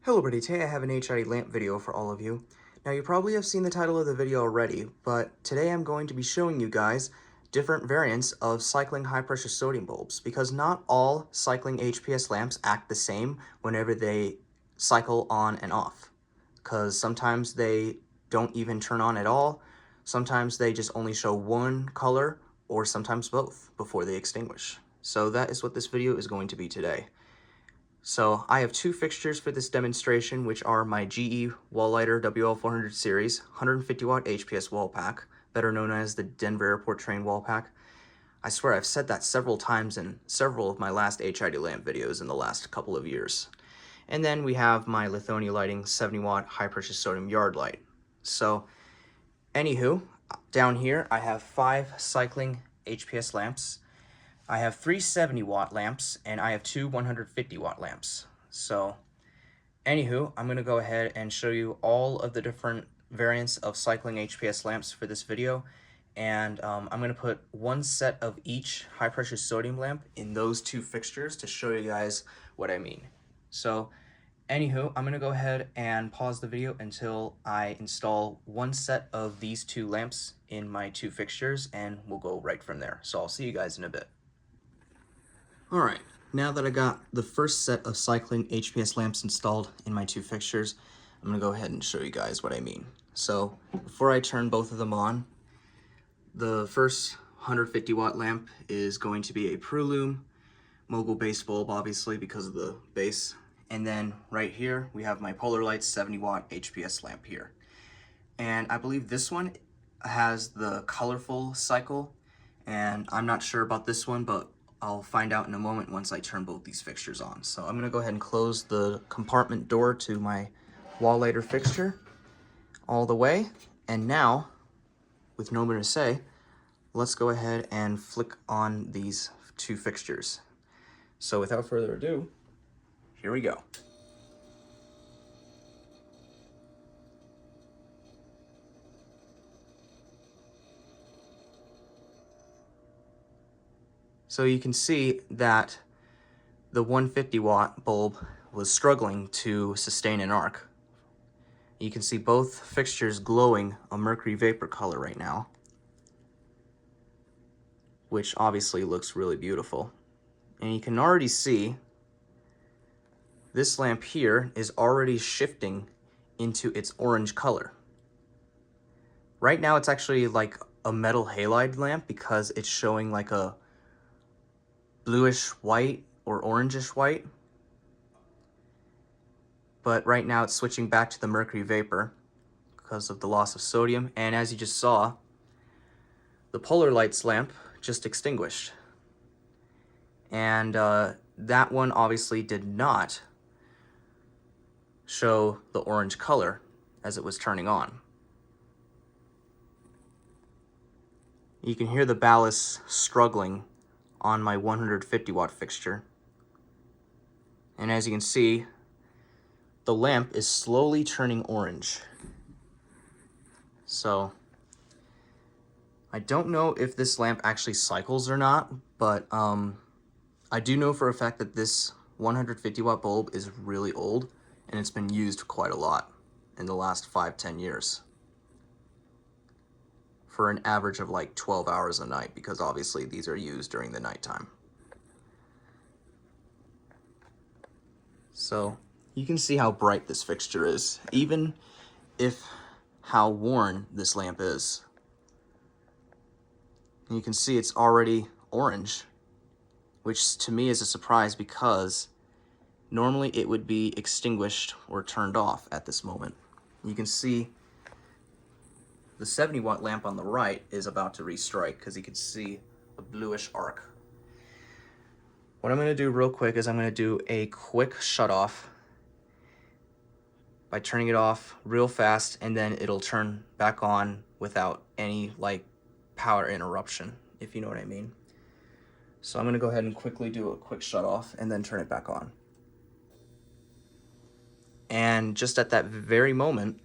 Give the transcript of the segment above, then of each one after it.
Hello everybody, today I have an HID lamp video for all of you. Now you probably have seen the title of the video already, but today I'm going to be showing you guys different variants of cycling high pressure sodium bulbs, because not all cycling HPS lamps act the same whenever they cycle on and off. Because sometimes they don't even turn on at all, sometimes they just only show one color, or sometimes both before they extinguish. So that is what this video is going to be today. So I have two fixtures for this demonstration, which are my GE wall lighter WL400 series 150 watt HPS wall pack, better known as the Denver Airport Train wall pack. I swear I've said that several times in several of my last HID lamp videos in the last couple of years. And then we have my Lithonia Lighting 70 watt high pressure sodium yard light. So anywho, down here I have 5 cycling HPS lamps. I have 3 70 watt lamps and I have 2 150 watt lamps. So anywho, I'm going to go ahead and show you all of the different variants of cycling HPS lamps for this video. And I'm going to put one set of each high pressure sodium lamp in those two fixtures to show you guys what I mean. So anywho, I'm going to go ahead and pause the video until I install one set of these two lamps in my two fixtures, and we'll go right from there. So I'll see you guys in a bit. Alright, now that I got the first set of cycling HPS lamps installed in my two fixtures, I'm going to go ahead and show you guys what I mean. So before I turn both of them on, the first 150 watt lamp is going to be a Proloom mogul base bulb, obviously because of the base. And then right here we have my Polar Light 70 watt HPS lamp here. And I believe this one has the colorful cycle, and I'm not sure about this one, but I'll find out in a moment once I turn both these fixtures on. So I'm going to go ahead and close the compartment door to my wall lighter fixture all the way. And now, with no more to say, let's go ahead and flick on these two fixtures. So without further ado, here we go. So you can see that the 150 watt bulb was struggling to sustain an arc. You can see both fixtures glowing a mercury vapor color right now, which obviously looks really beautiful. And you can already see this lamp here is already shifting into its orange color. Right now it's actually like a metal halide lamp because it's showing like a bluish white or orangish white. But right now it's switching back to the mercury vapor because of the loss of sodium. And as you just saw, the Polar Lights lamp just extinguished. And that one obviously did not show the orange color as it was turning on. You can hear the ballast struggling on my 150 watt fixture. And as you can see, the lamp is slowly turning orange. So I don't know if this lamp actually cycles or not, but I do know for a fact that this 150 watt bulb is really old and it's been used quite a lot in the last 5-10 years. For an average of like 12 hours a night, because obviously these are used during the nighttime. So you can see how bright this fixture is, even if how worn this lamp is. And you can see it's already orange, which to me is a surprise because normally it would be extinguished or turned off at this moment. You can see the 70 watt lamp on the right is about to restrike because you can see a bluish arc. What I'm going to do real quick is I'm going to do a quick shut off by turning it off real fast, and then it'll turn back on without any like power interruption, if you know what I mean. So I'm going to go ahead and quickly do a quick shut off and then turn it back on. And just at that very moment,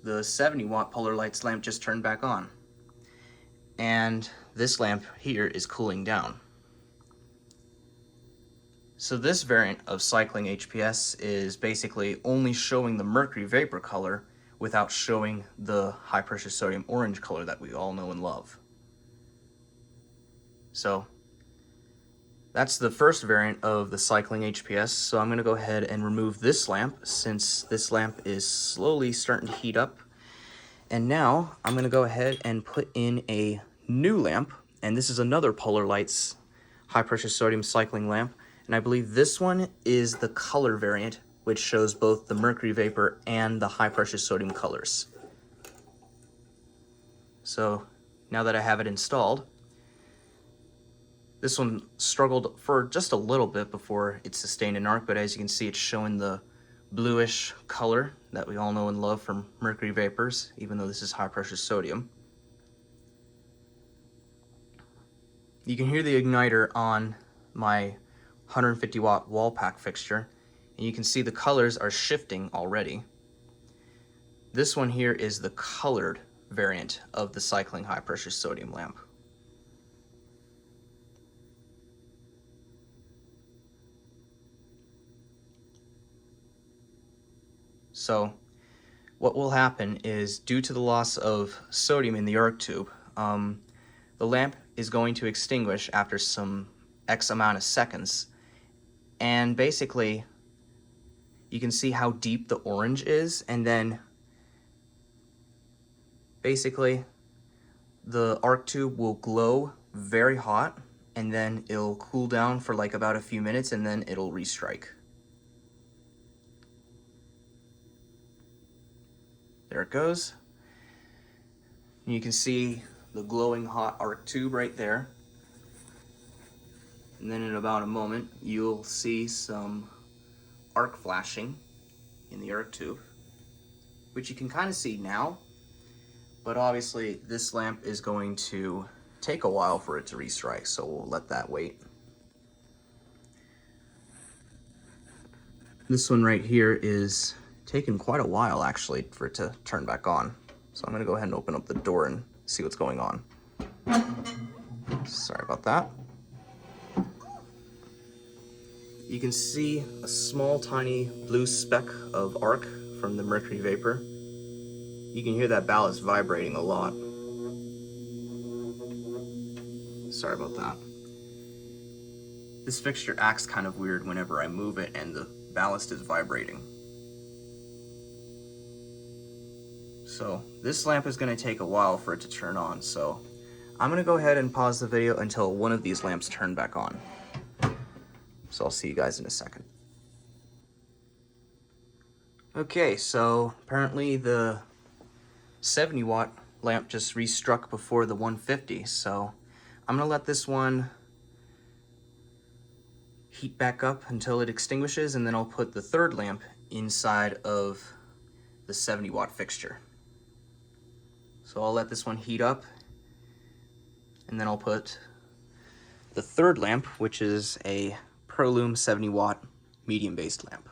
the 70 watt Polar Lights lamp just turned back on. And this lamp here is cooling down. So this variant of cycling HPS is basically only showing the mercury vapor color without showing the high pressure sodium orange color that we all know and love. So that's the first variant of the cycling HPS. So I'm going to go ahead and remove this lamp since this lamp is slowly starting to heat up. And now I'm going to go ahead and put in a new lamp, and this is another Polar Lights high pressure sodium cycling lamp. And I believe this one is the color variant, which shows both the mercury vapor and the high pressure sodium colors. So now that I have it installed, this one struggled for just a little bit before it sustained an arc, but as you can see, it's showing the bluish color that we all know and love from mercury vapors, even though this is high pressure sodium. You can hear the igniter on my 150 watt wall pack fixture, and you can see the colors are shifting already. This one here is the colored variant of the cycling high pressure sodium lamp. So what will happen is, due to the loss of sodium in the arc tube, the lamp is going to extinguish after some X amount of seconds. And basically, you can see how deep the orange is, and then basically the arc tube will glow very hot, and then it'll cool down for like about a few minutes, and then it'll restrike. There it goes. And you can see the glowing hot arc tube right there. And then in about a moment, you'll see some arc flashing in the arc tube, which you can kind of see now, but obviously this lamp is going to take a while for it to restrike, so we'll let that wait. This one right here is taking quite a while actually for it to turn back on. So I'm gonna go ahead and open up the door and see what's going on. Sorry about that. You can see a small tiny blue speck of arc from the mercury vapor. You can hear that ballast vibrating a lot. Sorry about that. This fixture acts kind of weird whenever I move it and the ballast is vibrating. So this lamp is going to take a while for it to turn on, so I'm going to go ahead and pause the video until one of these lamps turn back on. So I'll see you guys in a second. Okay, so apparently the 70 watt lamp just restruck before the 150, so I'm gonna let this one heat back up until it extinguishes, and then I'll put the third lamp inside of the 70 watt fixture. So I'll let this one heat up, and then I'll put the third lamp, which is a Proloom 70 watt medium based lamp.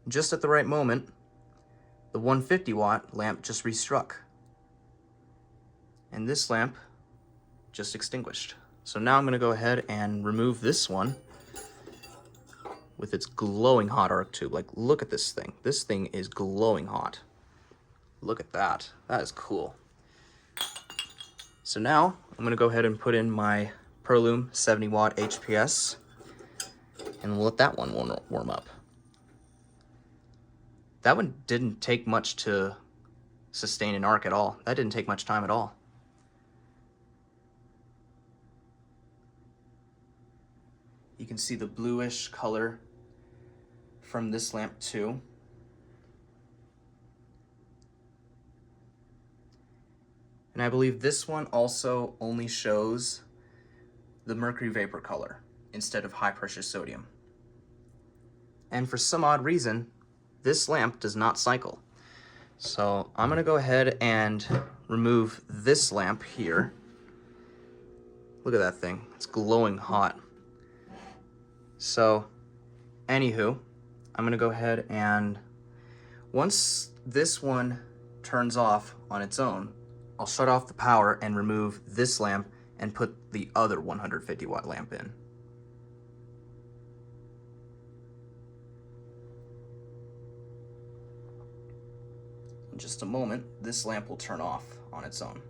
Just at the right moment, the 150 watt lamp just restruck, and this lamp just extinguished. So now I'm going to go ahead and remove this one with its glowing hot arc tube. Like, look at this thing. This thing is glowing hot. Look at that. That is cool. So now I'm going to go ahead and put in my Proloom 70 watt HPS, and we'll let that one warm up. That one didn't take much to sustain an arc at all. That didn't take much time at all. You can see the bluish color from this lamp too. And I believe this one also only shows the mercury vapor color instead of high pressure sodium. And for some odd reason, this lamp does not cycle. So I'm gonna go ahead and remove this lamp here. Look at that thing, it's glowing hot. So, anywho, I'm gonna go ahead and once this one turns off on its own, I'll shut off the power and remove this lamp and put the other 150 watt lamp in. In just a moment, this lamp will turn off on its own.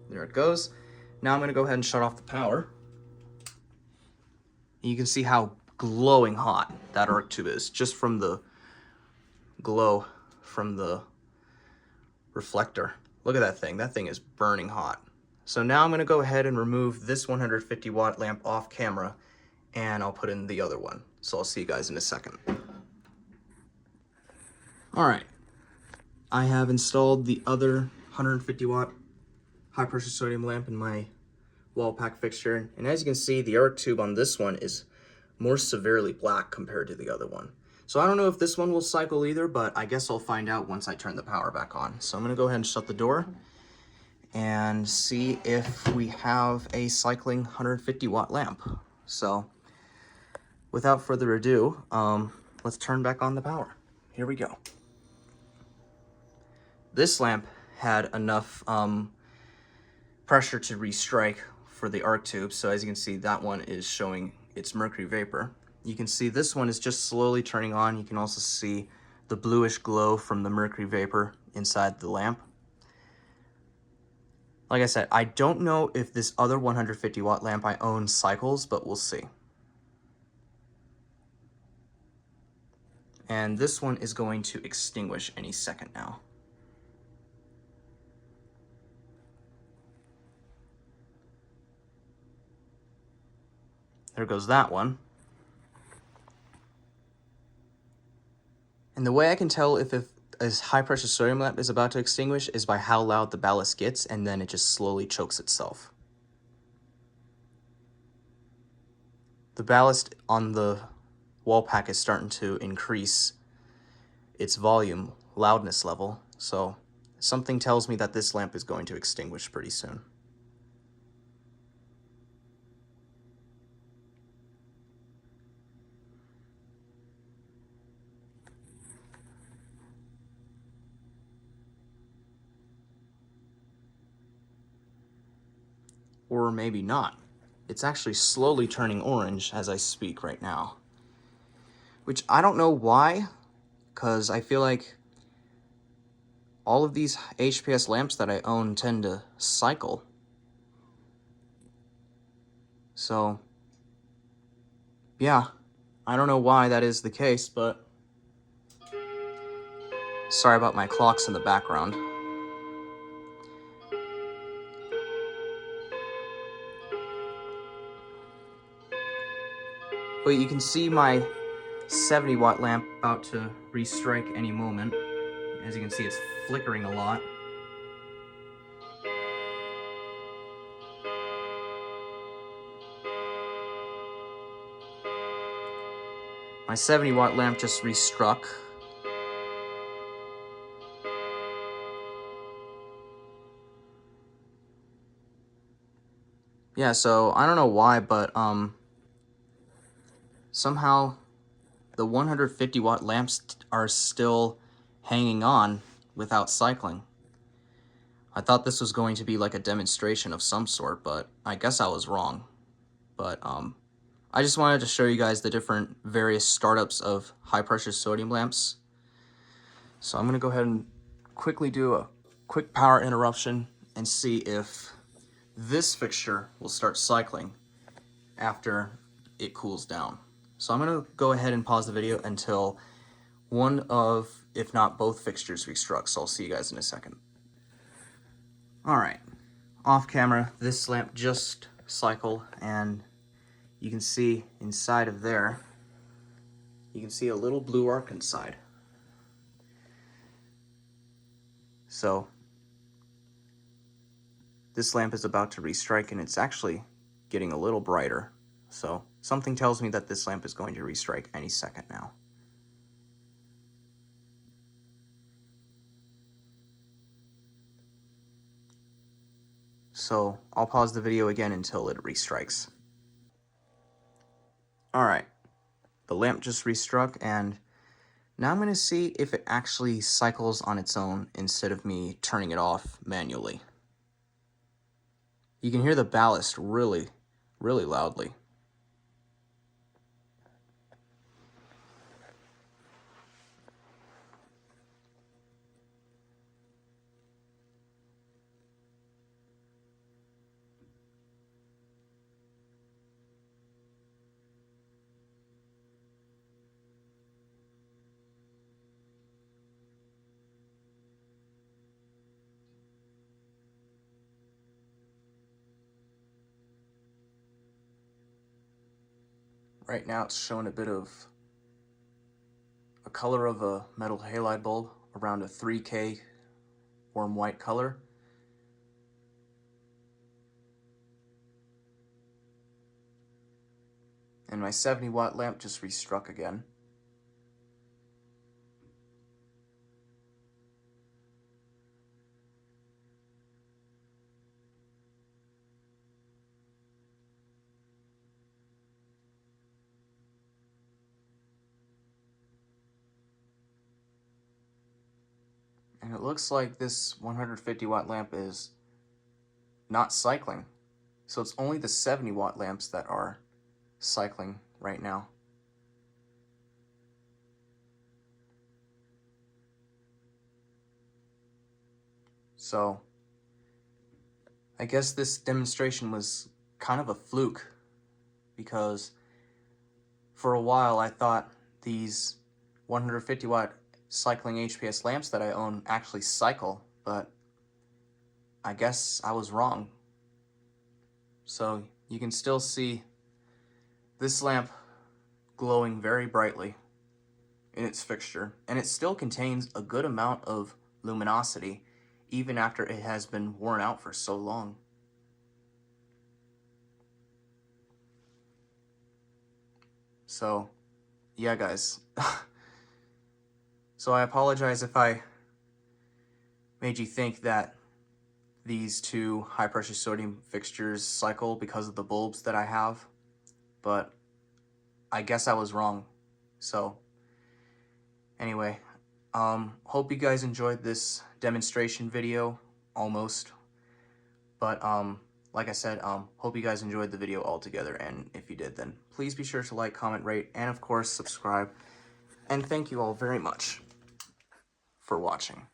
There it goes. Now I'm going to go ahead and shut off the power. You can see how glowing hot that arc tube is, just from the glow from the reflector. Look at that thing. That thing is burning hot. So now I'm going to go ahead and remove this 150 watt lamp off camera, and I'll put in the other one. So I'll see you guys in a second. All right. I have installed the other 150 watt high pressure sodium lamp in my wall pack fixture, and as you can see, the arc tube on this one is more severely black compared to the other one. So I don't know if this one will cycle either, but I guess I'll find out once I turn the power back on. So I'm gonna go ahead and shut the door and see if we have a cycling 150 watt lamp. So without further ado, let's turn back on the power. Here we go. This lamp had enough pressure to restrike for the arc tube. So as you can see, that one is showing its mercury vapor. You can see this one is just slowly turning on. You can also see the bluish glow from the mercury vapor inside the lamp. Like I said, I don't know if this other 150 watt lamp I own cycles, but we'll see. And this one is going to extinguish any second now. There goes that one. And the way I can tell if a high pressure sodium lamp is about to extinguish is by how loud the ballast gets, and then it just slowly chokes itself. The ballast on the wall pack is starting to increase its volume, loudness level, so something tells me that this lamp is going to extinguish pretty soon. Or maybe not. It's actually slowly turning orange as I speak right now. Which I don't know why, because I feel like all of these HPS lamps that I own tend to cycle. So, yeah, I don't know why that is the case, but sorry about my clocks in the background. But you can see my 70 watt lamp about to restrike any moment. As you can see, it's flickering a lot. My 70 watt lamp just restruck. Yeah, so I don't know why, but somehow the 150 watt lamps are still hanging on without cycling. I thought this was going to be like a demonstration of some sort, but I guess I was wrong. But I just wanted to show you guys the different various startups of high pressure sodium lamps. So I'm gonna go ahead and quickly do a quick power interruption and see if this fixture will start cycling after it cools down. So I'm gonna go ahead and pause the video until one of, if not both fixtures restruck. So I'll see you guys in a second. All right, off camera, this lamp just cycled, and you can see inside of there, you can see a little blue arc inside. So this lamp is about to restrike, and it's actually getting a little brighter. So something tells me that this lamp is going to restrike any second now. So I'll pause the video again until it restrikes. All right, the lamp just restruck, and Now I'm going to see if it actually cycles on its own instead of me turning it off manually. You can hear the ballast really, really loudly. Right now it's showing a bit of a color of a metal halide bulb, around a 3K warm white color. And my 70-watt lamp just restruck again. And it looks like this 150-watt lamp is not cycling. So it's only the 70-watt lamps that are cycling right now. So I guess this demonstration was kind of a fluke, because for a while I thought these 150-watt cycling HPS lamps that I own actually cycle, but I guess I was wrong. So you can still see this lamp glowing very brightly in its fixture, and it still contains a good amount of luminosity even after it has been worn out for so long. So yeah, guys. So I apologize if I made you think that these two high pressure sodium fixtures cycle because of the bulbs that I have, but I guess I was wrong. So anyway, hope you guys enjoyed this demonstration video, almost. But like I said, hope you guys enjoyed the video altogether, and if you did, then please be sure to like, comment, rate, and of course subscribe. And thank you all very much for watching.